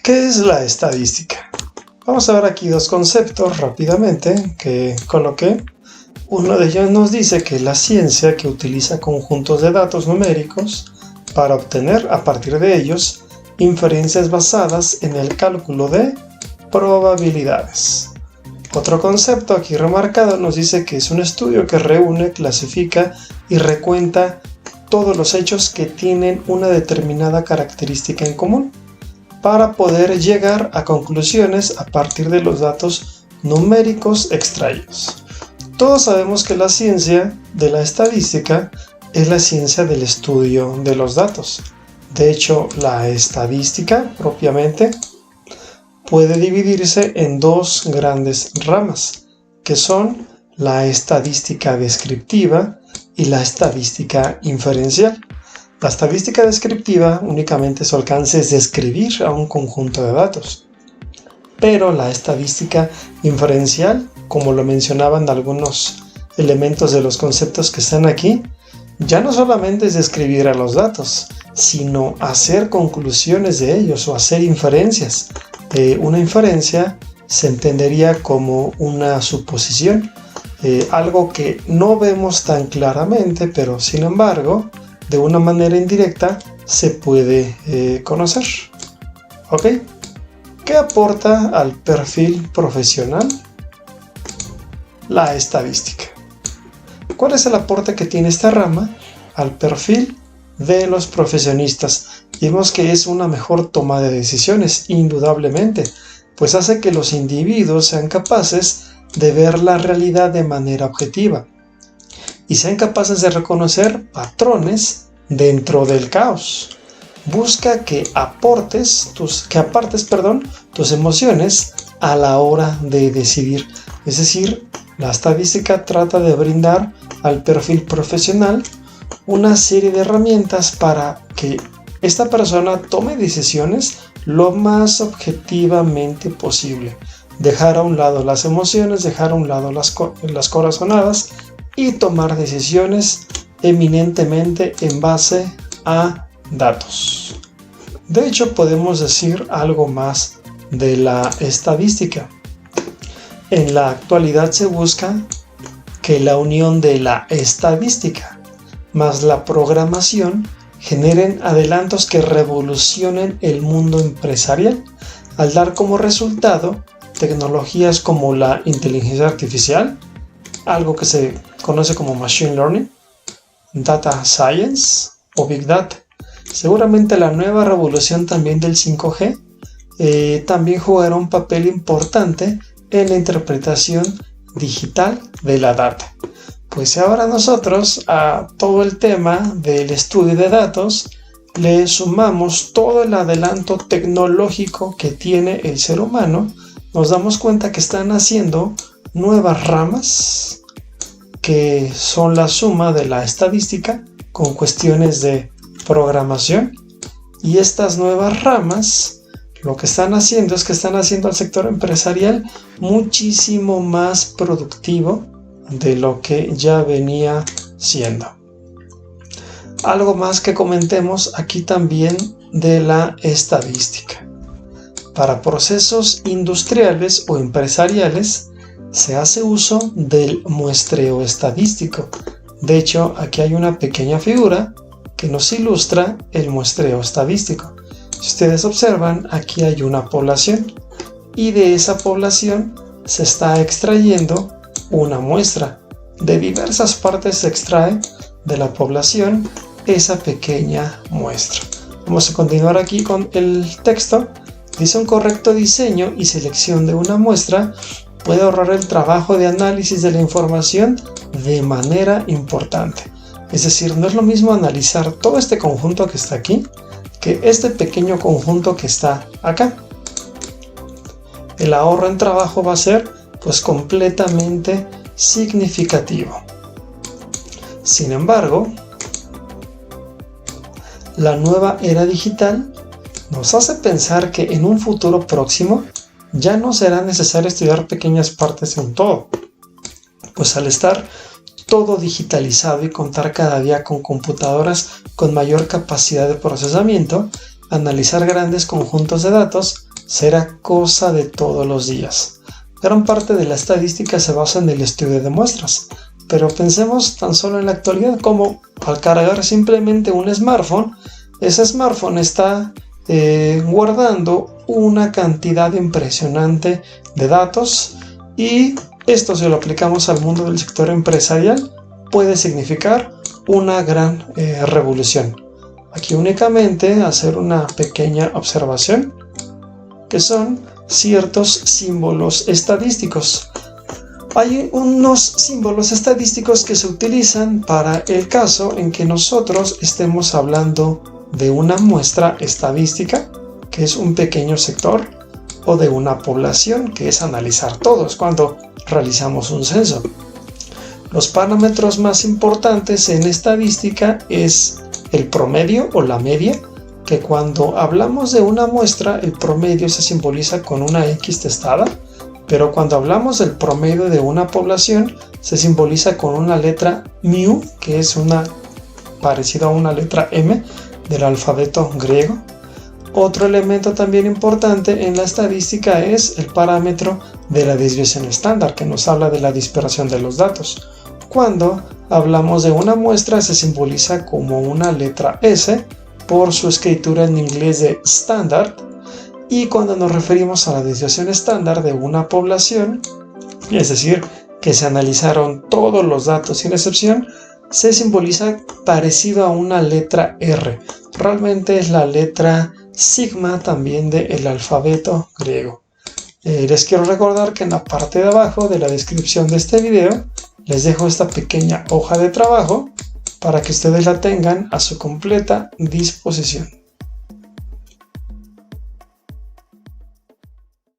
¿Qué es la estadística? Vamos a ver aquí dos conceptos rápidamente que coloqué. Uno de ellos nos dice que la ciencia que utiliza conjuntos de datos numéricos para obtener a partir de ellos inferencias basadas en el cálculo de probabilidades. Otro concepto aquí remarcado nos dice que es un estudio que reúne, clasifica y recuenta todos los hechos que tienen una determinada característica en común para poder llegar a conclusiones a partir de los datos numéricos extraídos. Todos sabemos que la ciencia de la estadística es la ciencia del estudio de los datos. De hecho, la estadística propiamente puede dividirse en dos grandes ramas, que son la estadística descriptiva y la estadística inferencial. La estadística descriptiva únicamente su alcance es describir a un conjunto de datos, pero la estadística inferencial, como lo mencionaban algunos elementos de los conceptos que están aquí, ya no solamente es describir a los datos, sino hacer conclusiones de ellos o hacer inferencias. Una inferencia se entendería como una suposición, algo que no vemos tan claramente, pero sin embargo, de una manera indirecta se puede conocer. ¿Ok? ¿Qué aporta al perfil profesional? La estadística. ¿Cuál es el aporte que tiene esta rama al perfil de los profesionistas? Vemos que es una mejor toma de decisiones, indudablemente, pues hace que los individuos sean capaces de ver la realidad de manera objetiva y sean capaces de reconocer patrones dentro del caos. Busca que apartes tus emociones a la hora de decidir. Es decir, la estadística trata de brindar al perfil profesional una serie de herramientas para que esta persona tome decisiones lo más objetivamente posible. Dejar a un lado las emociones, dejar a un lado las corazonadas y tomar decisiones eminentemente en base a datos. De hecho, podemos decir algo más de la estadística. En la actualidad se busca que la unión de la estadística más la programación generen adelantos que revolucionen el mundo empresarial, al dar como resultado tecnologías como la inteligencia artificial, algo que se conoce como Machine Learning, Data Science o Big Data. Seguramente la nueva revolución también del 5G también jugará un papel importante en la interpretación digital de la data. Pues ahora nosotros a todo el tema del estudio de datos le sumamos todo el adelanto tecnológico que tiene el ser humano, nos damos cuenta que están haciendo nuevas ramas que son la suma de la estadística con cuestiones de programación, y estas nuevas ramas lo que están haciendo es que están haciendo al sector empresarial muchísimo más productivo de lo que ya venía siendo. Algo más que comentemos aquí también de la estadística. Para procesos industriales o empresariales se hace uso del muestreo estadístico. De hecho, aquí hay una pequeña figura que nos ilustra el muestreo estadístico. Si ustedes observan, aquí hay una población y de esa población se está extrayendo una muestra. De diversas partes se extrae de la población esa pequeña muestra. Vamos a continuar aquí con el texto. Dice: un correcto diseño y selección de una muestra puede ahorrar el trabajo de análisis de la información de manera importante. Es decir, no es lo mismo analizar todo este conjunto que está aquí que este pequeño conjunto que está acá. El ahorro en trabajo va a ser pues completamente significativo. Sin embargo, la nueva era digital nos hace pensar que en un futuro próximo ya no será necesario estudiar pequeñas partes en todo, pues al estar todo digitalizado y contar cada día con computadoras con mayor capacidad de procesamiento, analizar grandes conjuntos de datos será cosa de todos los días. Gran parte de la estadística se basa en el estudio de muestras, pero pensemos tan solo en la actualidad como al cargar simplemente un smartphone, ese smartphone está guardando una cantidad impresionante de datos, y esto, si lo aplicamos al mundo del sector empresarial, puede significar una gran revolución. Aquí únicamente hacer una pequeña observación, que son ciertos símbolos estadísticos. Hay unos símbolos estadísticos que se utilizan para el caso en que nosotros estemos hablando de una muestra estadística, que es un pequeño sector, o de una población, que es analizar todos cuando realizamos un censo. Los parámetros más importantes en estadística es el promedio o la media, que cuando hablamos de una muestra, el promedio se simboliza con una X testada, pero cuando hablamos del promedio de una población, se simboliza con una letra mu, que es parecida a una letra M del alfabeto griego. Otro elemento también importante en la estadística es el parámetro de la desviación estándar, que nos habla de la dispersión de los datos. Cuando hablamos de una muestra, se simboliza como una letra S por su escritura en inglés de standard, y cuando nos referimos a la desviación estándar de una población, es decir, que se analizaron todos los datos sin excepción, se simboliza parecido a una letra R. Realmente es la letra sigma también del alfabeto griego. Les quiero recordar que en la parte de abajo de la descripción de este video les dejo esta pequeña hoja de trabajo para que ustedes la tengan a su completa disposición.